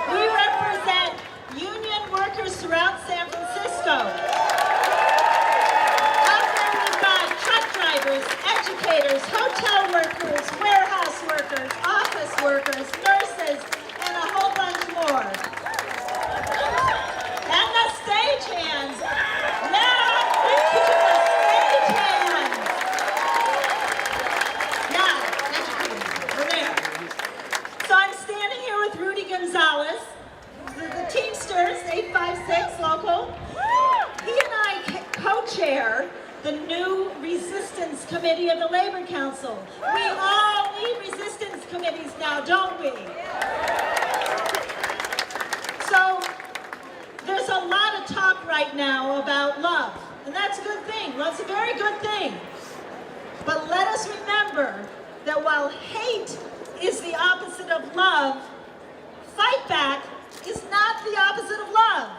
We represent union workers throughout San Francisco. Out there we've got truck drivers, educators, hotel workers, warehouse workers, office workers, nurses, and a whole bunch more. And the stagehands. Now, thank you to the stagehands. Yeah, educators, we're there. So I'm standing here with Rudy Gonzalez, the Teamsters, 856 local. He and I co-chair the new Resistance Committee of the Labor Council. We all need resistance committees now, don't we? So there's a lot of talk right now about love, and that's a good thing. Love's a very good thing. But let us remember that while hate is the opposite of love, fight back is not the opposite of love.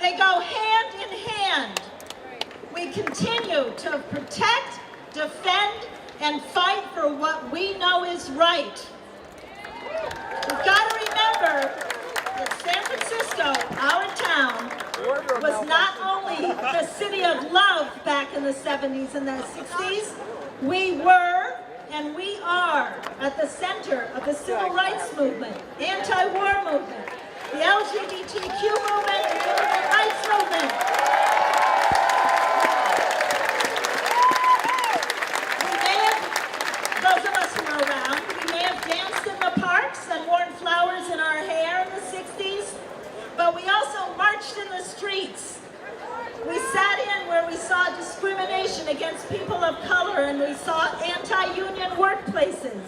They go hand in hand. We continue to protect, defend, and fight for what we know is right. We've got to remember that San Francisco, our town, was not only the city of love back in the 70s and the 60s, we were and we are at the center of the civil rights movement, anti-war movement, the LGBTQ movement, and the immigrant rights movement. We may have, those of us who were around, we may have danced in the parks and worn flowers in our hair in the 60s, but we also marched in the streets. We sat in where we saw discrimination against people of color, and we saw anti-union workplaces.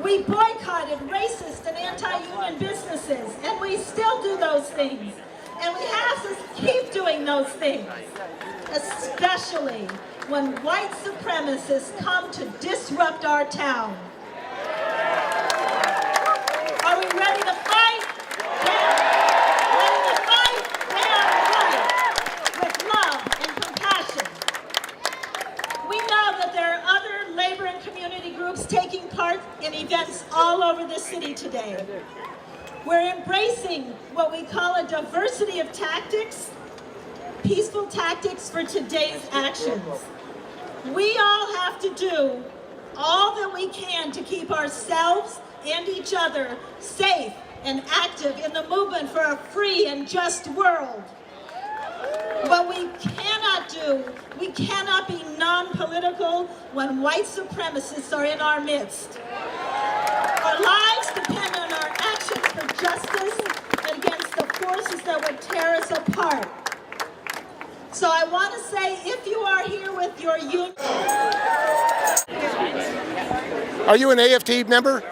We boycotted racist and anti-union businesses, and we still do those things. And we have to keep doing those things, especially when white supremacists come to disrupt our town. Are we ready to fight? Yeah. Ready to fight? Yeah, right. With love and compassion. We know that there are other labor and community groups taking part in events all over the city today. We're embracing what we call a diversity of tactics, peaceful tactics for today's actions. We all have to do all that we can to keep ourselves and each other safe and active in the movement for a free and just world. What we cannot do, we cannot be non-political when white supremacists are in our midst. Our lives depend on our actions for justice against the forces that would tear us apart. So I want to say, if you are here with your union... Are you an AFT member?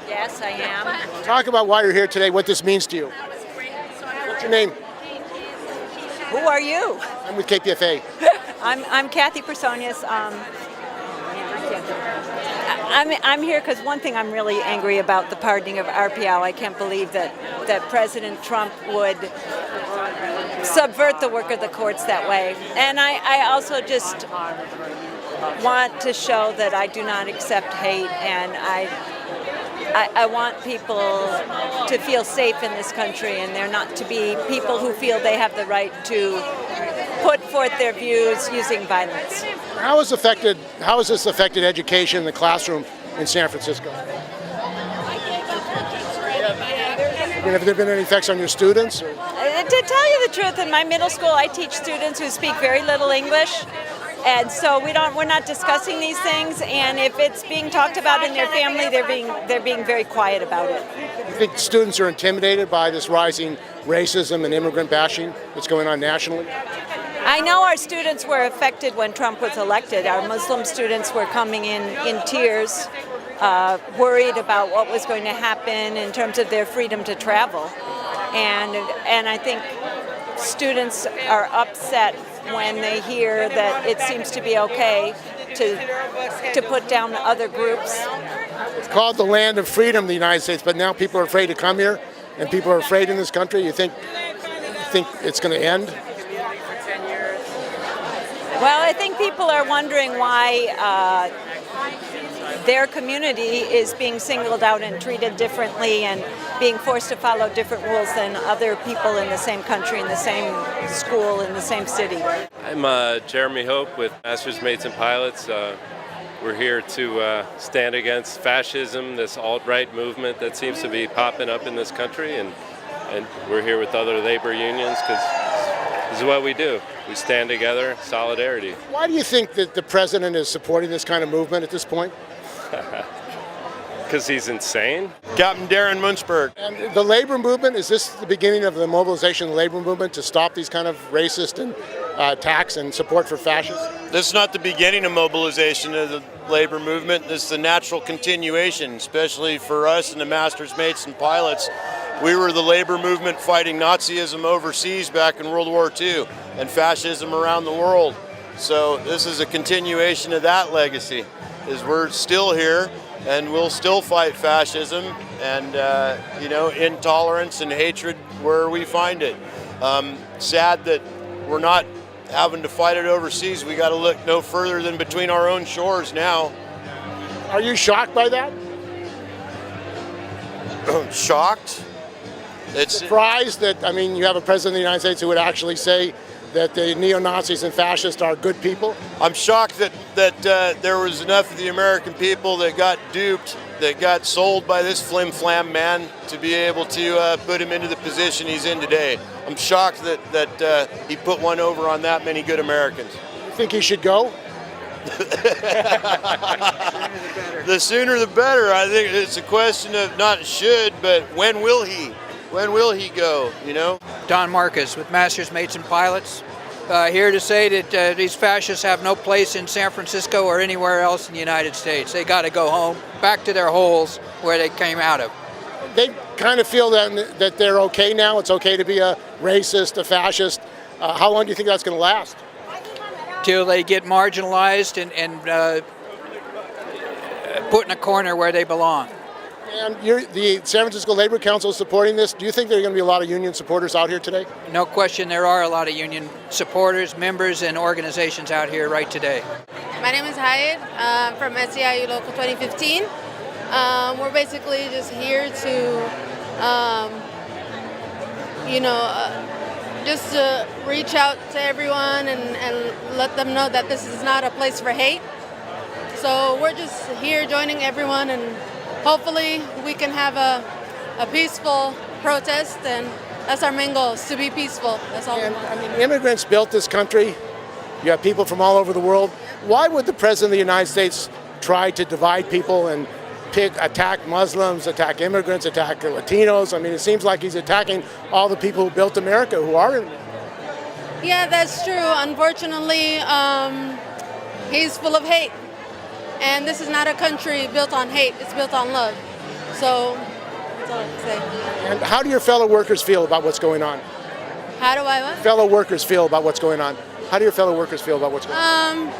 Yes, I am. Talk about why you're here today, what this means to you. What's your name? Who are you? I'm with KPFA. I'm Kathy Personius. I'm here because one thing I'm really angry about the pardoning of RPL. I can't believe that President Trump would subvert the work of the courts that way. And I also just want to show that I do not accept hate, and I want people to feel safe in this country, and there not to be people who feel they have the right to put forth their views using violence. How has this affected education in the classroom in San Francisco? Have there been any effects on your students? To tell you the truth, in my middle school I teach students who speak very little English, And so we're not discussing these things, and if it's being talked about in their family, they're being very quiet about it. You think students are intimidated by this rising racism and immigrant bashing that's going on nationally? I know our students were affected when Trump was elected. Our Muslim students were coming in tears, worried about what was going to happen in terms of their freedom to travel. And I think students are upset when they hear that it seems to be okay to put down other groups. It's called the land of freedom, the United States, but now people are afraid to come here, and people are afraid in this country. You think it's going to end? Well, I think people are wondering why their community is being singled out and treated differently and being forced to follow different rules than other people in the same country, in the same school, in the same city. I'm Jeremy Hope with Masters, Mates, and Pilots. We're here to stand against fascism, this alt-right movement that seems to be popping up in this country, and we're here with other labor unions because this is what we do. We stand together, solidarity. Why do you think that the president is supporting this kind of movement at this point? Because he's insane. Captain Darren Munzberg. And the labor movement, is this the beginning of the mobilization of the labor movement to stop these kind of racist and attacks and support for fascists? This is not the beginning of mobilization of the labor movement. This is the natural continuation, especially for us and the Masters, Mates, and Pilots. We were the labor movement fighting Nazism overseas back in World War II and fascism around the world. So this is a continuation of that legacy, is we're still here and we'll still fight fascism and intolerance and hatred where we find it. Sad that we're not having to fight it overseas. We got to look no further than between our own shores now. Are you shocked by that? Shocked? Surprised that, you have a president of the United States who would actually say that the neo-Nazis and fascists are good people? I'm shocked that there was enough of the American people that got duped, that got sold by this flim-flam man to be able to put him into the position he's in today. I'm shocked that he put one over on that many good Americans. You think he should go? The sooner the better. I think it's a question of not should, but when will he? When will he go, Don Marcus with Masters, Mates, and Pilots. Here to say that these fascists have no place in San Francisco or anywhere else in the United States. They got to go home, back to their holes where they came out of. They kind of feel that they're okay now. It's okay to be a racist, a fascist. How long do you think that's going to last? Till they get marginalized and put in a corner where they belong. And the San Francisco Labor Council is supporting this. Do you think there are going to be a lot of union supporters out here today? No question, there are a lot of union supporters, members, and organizations out here right today. My name is Hyatt from SEIU Local 2015. We're basically just here to, just to reach out to everyone and let them know that this is not a place for hate. So we're just here joining everyone, and hopefully we can have a peaceful protest, and that's our main goal, is to be peaceful. That's all we want. Immigrants built this country. You have people from all over the world. Why would the President of the United States try to divide people and attack Muslims, attack immigrants, attack Latinos? It seems like he's attacking all the people who built America, who are immigrants. Yeah, that's true. Unfortunately, he's full of hate. And this is not a country built on hate, it's built on love. So, that's all I can say. And how do your fellow workers feel about what's going on? How do I what? Fellow workers feel about what's going on. How do your fellow workers feel about what's going on?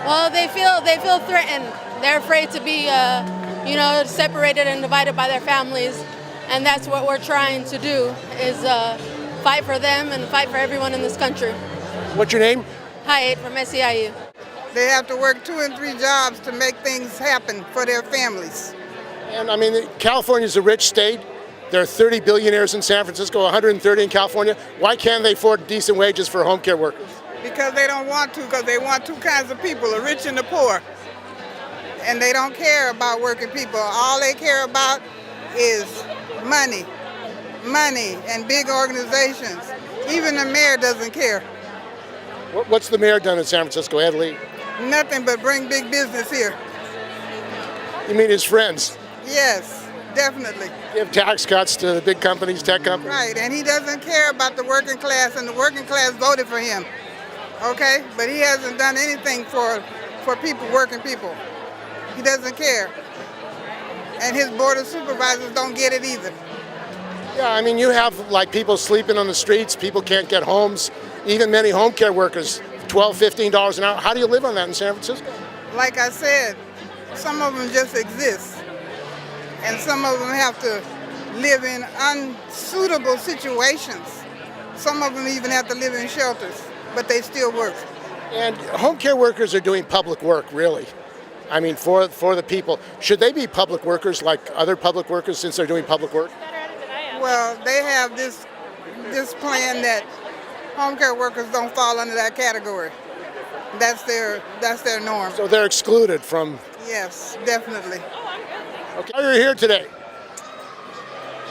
Well, they feel threatened. They're afraid to be, separated and divided by their families. And that's what we're trying to do, is fight for them and fight for everyone in this country. What's your name? Hyatt from SEIU. They have to work 2 and 3 jobs to make things happen for their families. And California's a rich state. There are 30 billionaires in San Francisco, 130 in California. Why can't they afford decent wages for home care workers? Because they don't want to, because they want 2 kinds of people, the rich and the poor. And they don't care about working people. All they care about is money and big organizations. Even the mayor doesn't care. What's the mayor done in San Francisco, Ed Lee? Nothing but bring big business here. You mean his friends? Yes, definitely. Give tax cuts to the big companies, tech companies? Right, and he doesn't care about the working class, and the working class voted for him. Okay, but he hasn't done anything for people, working people. He doesn't care. And his board of supervisors don't get it either. Yeah, I mean, you have like people sleeping on the streets, people can't get homes, even many home care workers, $12, $15 an hour. How do you live on that in San Francisco? Like I said, some of them just exist. And some of them have to live in unsuitable situations. Some of them even have to live in shelters, but they still work. And home care workers are doing public work, really. I mean, for the people. Should they be public workers like other public workers since they're doing public work? Well, they have this plan that home care workers don't fall under that category. That's their norm. So they're excluded from... Yes, definitely. Okay. How are you here today?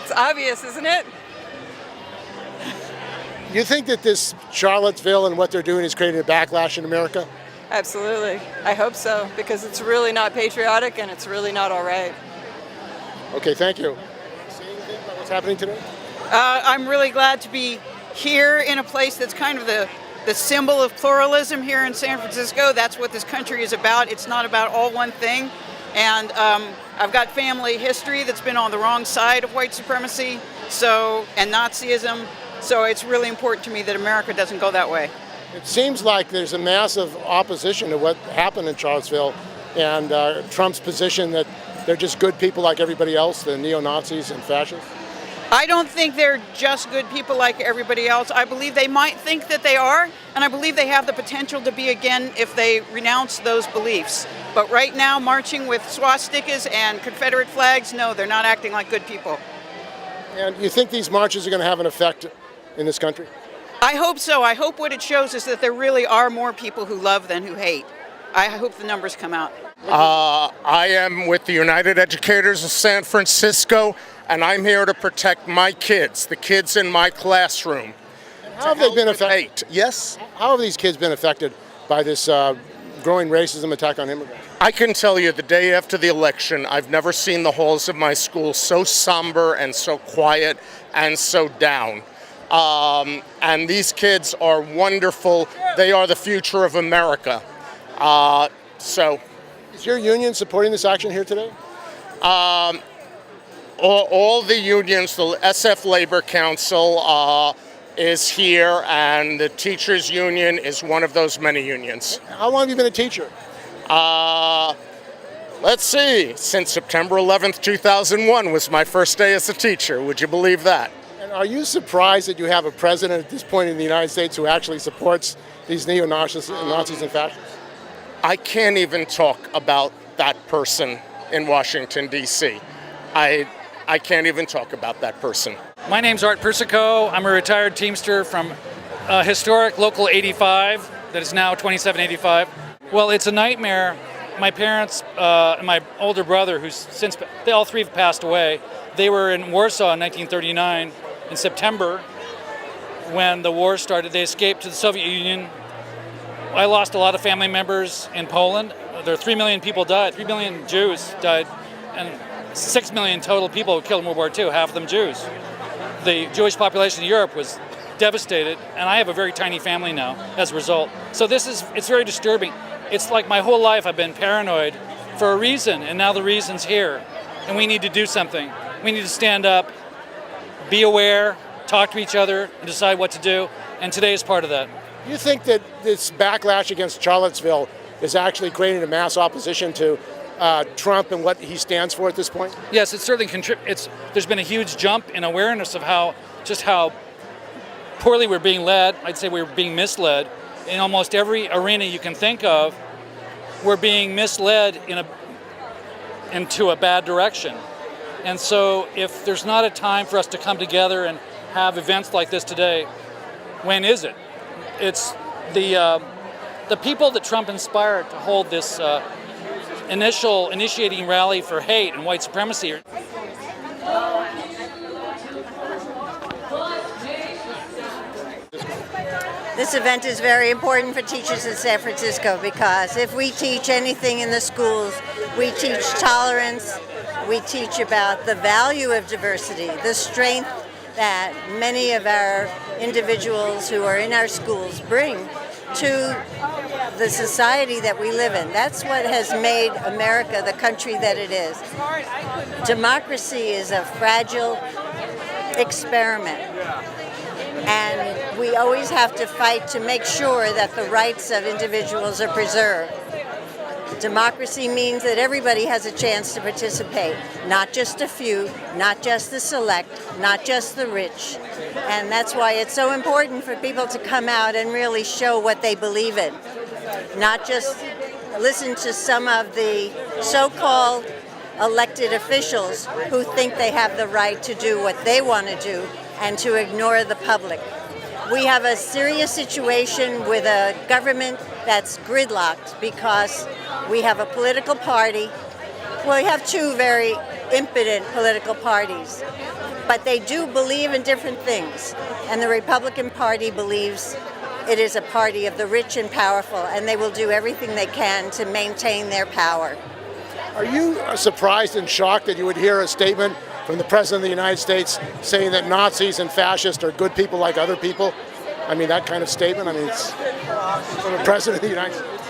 It's obvious, isn't it? You think that this Charlottesville and what they're doing is creating a backlash in America? Absolutely. I hope so, because it's really not patriotic and it's really not all right. Okay, thank you. Say anything about what's happening today? I'm really glad to be here in a place that's kind of the symbol of pluralism here in San Francisco. That's what this country is about. It's not about all one thing. And I've got family history that's been on the wrong side of white supremacy and Nazism. So it's really important to me that America doesn't go that way. It seems like there's a massive opposition to what happened in Charlottesville and Trump's position that they're just good people like everybody else, the neo-Nazis and fascists. I don't think they're just good people like everybody else. I believe they might think that they are, and I believe they have the potential to be again if they renounce those beliefs. But right now, marching with swastikas and Confederate flags, no, they're not acting like good people. And you think these marches are going to have an effect in this country? I hope so. I hope what it shows is that there really are more people who love than who hate. I hope the numbers come out. I am with the United Educators of San Francisco, and I'm here to protect my kids, the kids in my classroom. How have they been affected? Yes? How have these kids been affected by this growing racism attack on immigrants? I can tell you the day after the election, I've never seen the halls of my school so somber and so quiet and so down. And these kids are wonderful. They are the future of America. Is your union supporting this action here today? All the unions, the SF Labor Council is here, and the teachers union is one of those many unions. How long have you been a teacher? Let's see, since September 11th, 2001 was my first day as a teacher. Would you believe that? And are you surprised that you have a president at this point in the United States who actually supports these neo-Nazis and fascists? I can't even talk about that person in Washington, D.C. I can't even talk about that person. My name's Art Persico. I'm a retired Teamster from historic Local 85 that is now 2785. Well, it's a nightmare. My parents and my older brother, they all three have passed away. They were in Warsaw in 1939 in September when the war started. They escaped to the Soviet Union. I lost a lot of family members in Poland. There are 3 million people died. 3 million Jews died, and 6 million total people were killed in World War II, half of them Jews. The Jewish population in Europe was devastated, and I have a very tiny family now as a result. So it's very disturbing. It's like my whole life I've been paranoid for a reason, and now the reason's here, and we need to do something. We need to stand up, be aware, talk to each other, and decide what to do, and today is part of that. Do you think that this backlash against Charlottesville is actually creating a mass opposition to Trump and what he stands for at this point? Yes, it certainly contributes. There's been a huge jump in awareness of how poorly we're being led. I'd say we're being misled. In almost every arena you can think of, we're being misled into a bad direction. And so if there's not a time for us to come together and have events like this today, when is it? It's the people that Trump inspired to hold this initiating rally for hate and white supremacy. This event is very important for teachers in San Francisco because if we teach anything in the schools, we teach tolerance, we teach about the value of diversity, the strength that many of our individuals who are in our schools bring to the society that we live in. That's what has made America the country that it is. Democracy is a fragile experiment, and we always have to fight to make sure that the rights of individuals are preserved. Democracy means that everybody has a chance to participate, not just a few, not just the select, not just the rich. And that's why it's so important for people to come out and really show what they believe in, not just listen to some of the so-called elected officials who think they have the right to do what they want to do and to ignore the public. We have a serious situation with a government that's gridlocked because we have a political party. Well, we have two very impotent political parties, but they do believe in different things. And the Republican Party believes it is a party of the rich and powerful, and they will do everything they can to maintain their power. Are you surprised and shocked that you would hear a statement from the President of the United States saying that Nazis and fascists are good people like other people? I mean, that kind of statement, I mean, it's from the President of the United States.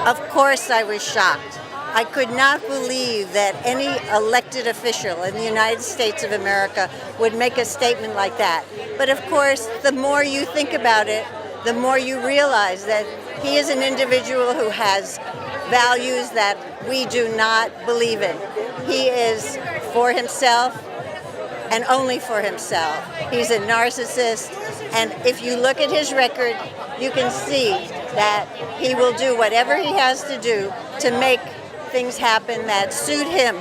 Of course I was shocked. I could not believe that any elected official in the United States of America would make a statement like that. But of course, the more you think about it, the more you realize that he is an individual who has values that we do not believe in. He is for himself and only for himself. He's a narcissist, and if you look at his record, you can see that he will do whatever he has to do to make things happen that suit him.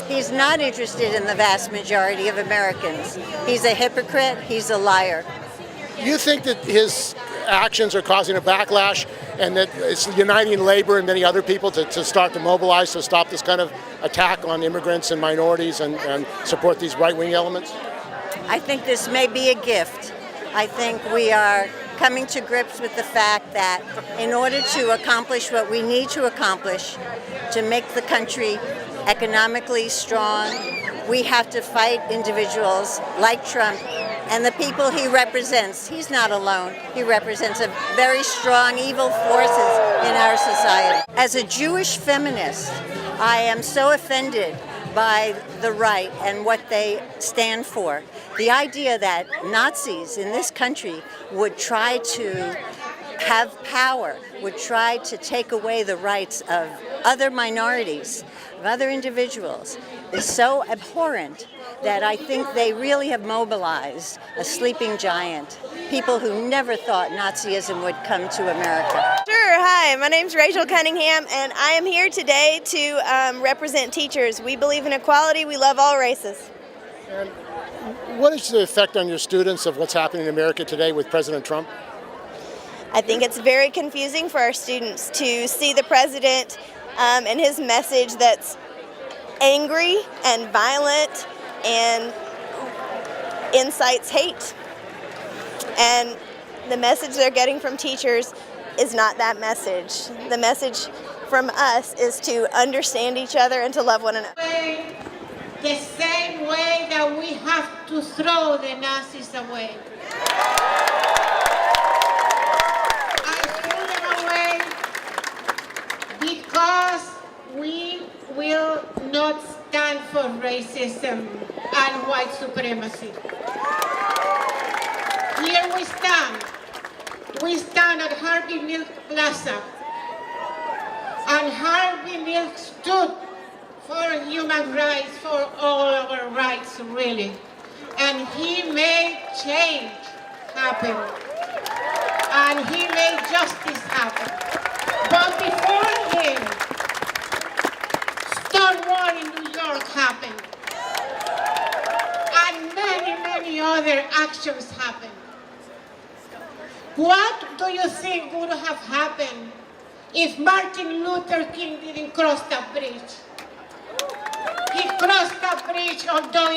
He's not interested in the vast majority of Americans. He's a hypocrite, he's a liar. You think that his actions are causing a backlash and that it's uniting labor and many other people to start to mobilize to stop this kind of attack on immigrants and minorities and support these right-wing elements? I think this may be a gift. I think we are coming to grips with the fact that in order to accomplish what we need to accomplish, to make the country economically strong, we have to fight individuals like Trump and the people he represents. He's not alone. He represents a very strong evil forces in our society. As a Jewish feminist, I am so offended by the right and what they stand for. The idea that Nazis in this country would try to have power, would try to take away the rights of other minorities, of other individuals, is so abhorrent that I think they really have mobilized a sleeping giant, people who never thought Nazism would come to America. Sure, hi, my name's Rachel Cunningham, and I am here today to represent teachers. We believe in equality, we love all races. And what is the effect on your students of what's happening in America today with President Trump? I think it's very confusing for our students to see the president and his message that's angry and violent and incites hate. And the message they're getting from teachers is not that message. The message from us is to understand each other and to love one another. The same way that we have to throw the Nazis away. I threw them away because we will not stand for racism and white supremacy. Here we stand. We stand at Harvey Milk Plaza. And Harvey Milk stood for human rights, for all our rights, really. And he made change happen. And he made justice happen. But before him, Stonewall in New York happened. And many, many other actions happened. What do you think would have happened if Martin Luther King didn't cross that bridge? He crossed that bridge, although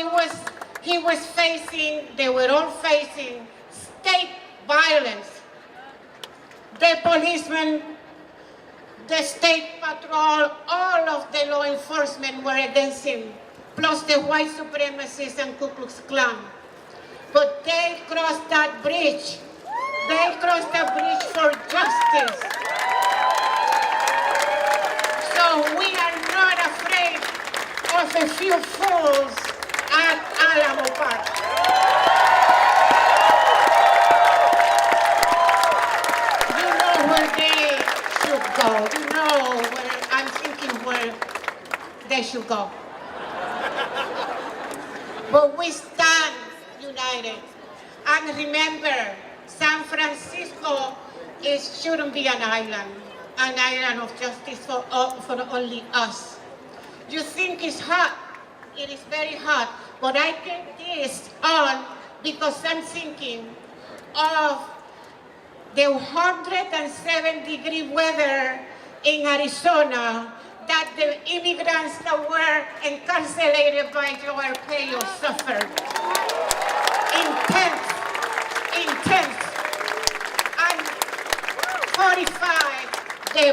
they were all facing state violence the policemen, the state patrol, all of the law enforcement were against him, plus the white supremacists and Ku Klux Klan. But they crossed that bridge. They crossed the bridge for justice. So we are not afraid of a few fools at Alamo Park. You know where they should go. You know where I'm thinking where they should go. But we stand united. And remember, San Francisco shouldn't be an island of justice for only us. You think it's hot. It is very hot. But I get this on because I'm thinking of the 107-degree weather in Arizona that the immigrants that were incarcerated by Joe Arpaio suffered. Intense. And 45, the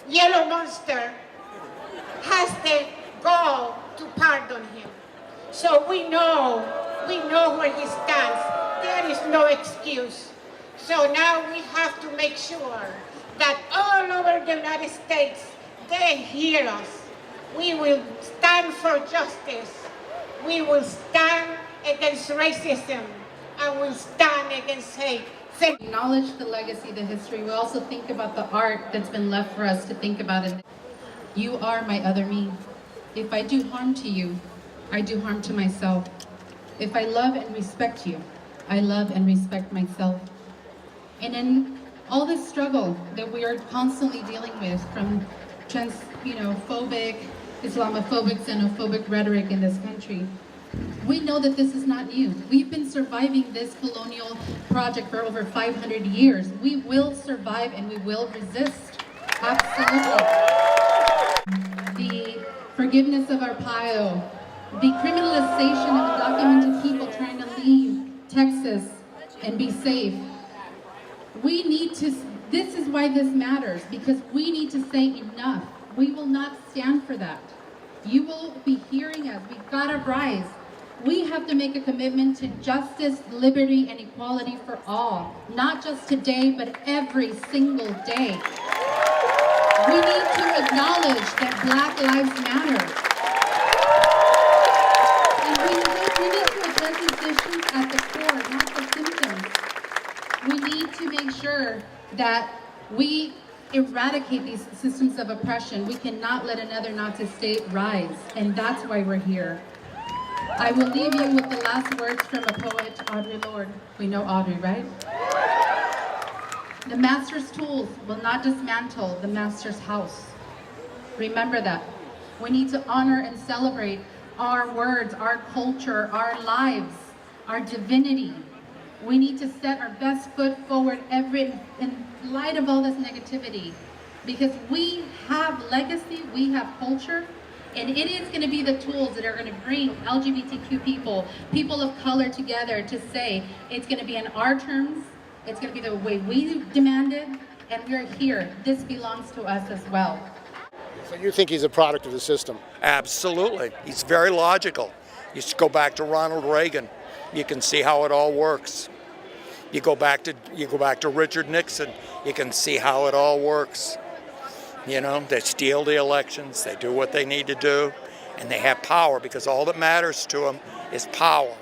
yellow monster, has the goal to pardon him. So we know where he stands. There is no excuse. So now we have to make sure that all over the United States, they hear us. We will stand for justice. We will stand against racism, and we'll stand against hate. We acknowledge the legacy, the history. We also think about the art that's been left for us to think about it. You are my other me. If I do harm to you, I do harm to myself. If I love and respect you, I love and respect myself. And in all this struggle that we are constantly dealing with, from phobic, Islamophobic, xenophobic rhetoric in this country, we know that this is not new. We've been surviving this colonial project for over 500 years. We will survive and we will resist. Absolutely. The forgiveness of Arpaio, the criminalization of undocumented people trying to leave Texas and be safe. We need to, this is why this matters, because we need to say enough. We will not stand for that. You will be hearing us. We've got to rise. We have to make a commitment to justice, liberty, and equality for all. Not just today, but every single day. We need to acknowledge that Black lives matter. And we need to address these issues at the core, not the symptoms. We need to make sure that we eradicate these systems of oppression. We cannot let another Nazi state rise, and that's why we're here. I will leave you with the last words from a poet, Audre Lorde. We know Audre, right? The master's tools will not dismantle the master's house. Remember that. We need to honor and celebrate our words, our culture, our lives, our divinity. We need to set our best foot forward in light of all this negativity, because we have legacy, we have culture, and it is going to be the tools that are going to bring LGBTQ people of color together to say it's going to be in our terms, it's going to be the way we demanded, and we're here. This belongs to us as well. So you think he's a product of the system? Absolutely. He's very logical. You should go back to Ronald Reagan. You can see how it all works. You go back to Richard Nixon. You can see how it all works. You know, they steal the elections, they do what they need to do, and they have power because all that matters to them is power.